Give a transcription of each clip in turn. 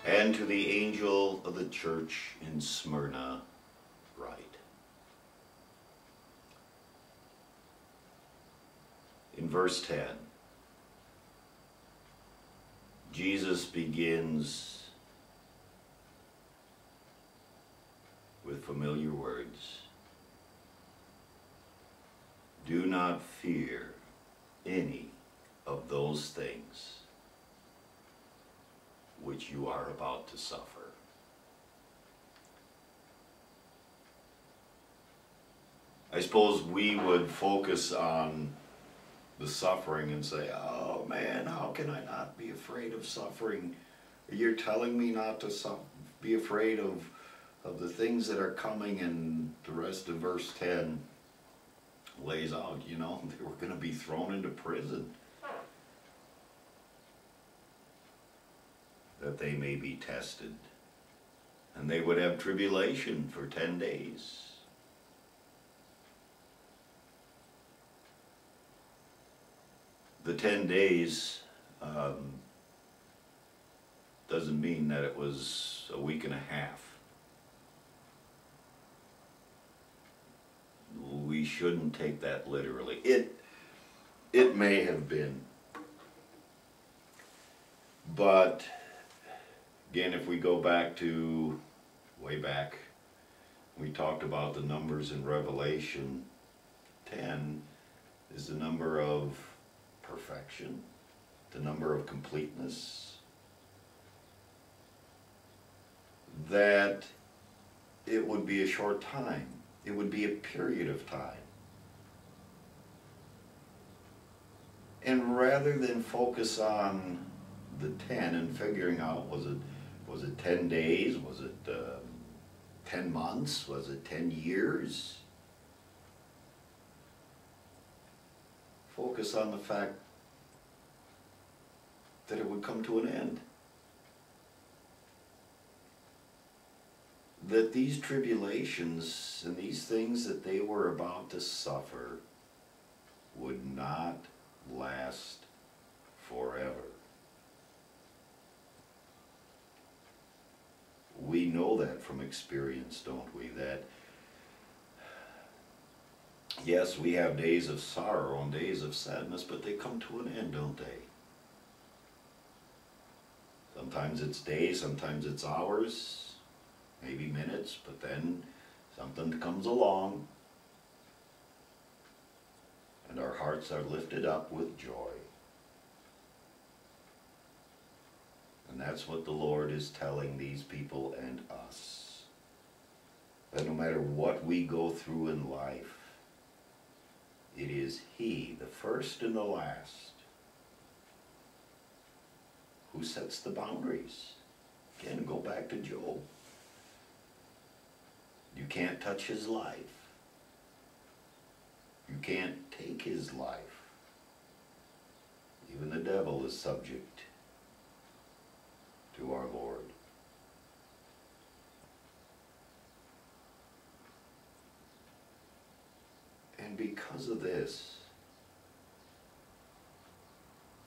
And to the angel of the church in Smyrna write. In verse 10, Jesus begins with familiar words. Do not fear any of those things which you are about to suffer. I suppose we would focus on the suffering and say, oh man, how can I not be afraid of suffering? You're telling me not to be afraid of the things that are coming, and the rest of verse 10 lays out, you know, they were going to be thrown into prison, that they may be tested, and they would have tribulation for 10 days. The 10 days doesn't mean that it was a week and a half. We shouldn't take that literally. It may have been, but again, if we go back to way back, we talked about the numbers in Revelation. 10 is the number of perfection, the number of completeness, that it would be a short time. It would be a period of time. And rather than focus on the 10 and figuring out, was it 10 days? Was it 10 months? Was it 10 years? Focus on the fact that it would come to an end. That these tribulations and these things that they were about to suffer would not last forever. We know that from experience, don't we? That yes, we have days of sorrow and days of sadness, but they come to an end, don't they? Sometimes it's days, sometimes it's hours, maybe minutes, but then something comes along and our hearts are lifted up with joy. And that's what the Lord is telling these people and us. That no matter what we go through in life, it is He, the first and the last, who sets the boundaries. Again, go back to Job. You can't touch his life. You can't take his life. Even the devil is subject to our Lord. And because of this,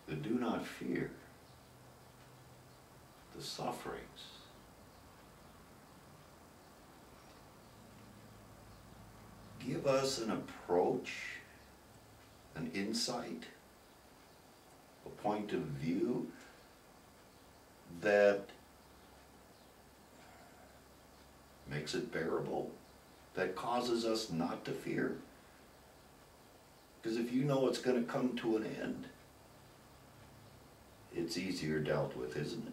the do not fear the sufferings. Give us an approach, an insight, a point of view that makes it bearable, that causes us not to fear. Because if you know it's going to come to an end, it's easier dealt with, isn't it?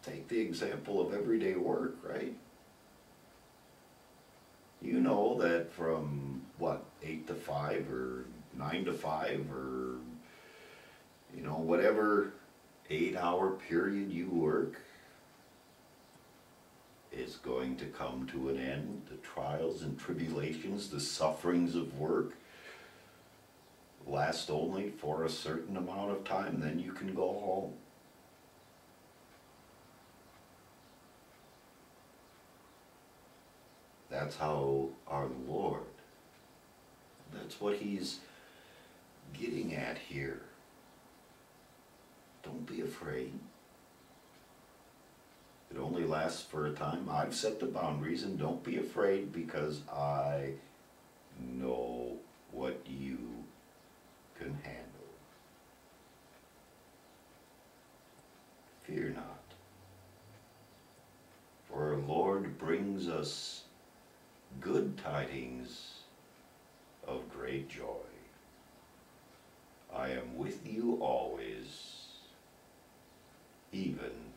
Take the example of everyday work, right? You know that from, 8 to 5 or 9 to 5 or, whatever 8-hour period you work is going to come to an end. The trials and tribulations, the sufferings of work last only for a certain amount of time, then you can go home. That's how our Lord, that's what He's getting at here. Don't be afraid. It only lasts for a time. I've set the boundaries, and don't be afraid because I know what you can handle. Fear not, for our Lord brings us good tidings of great joy. I am with you always, even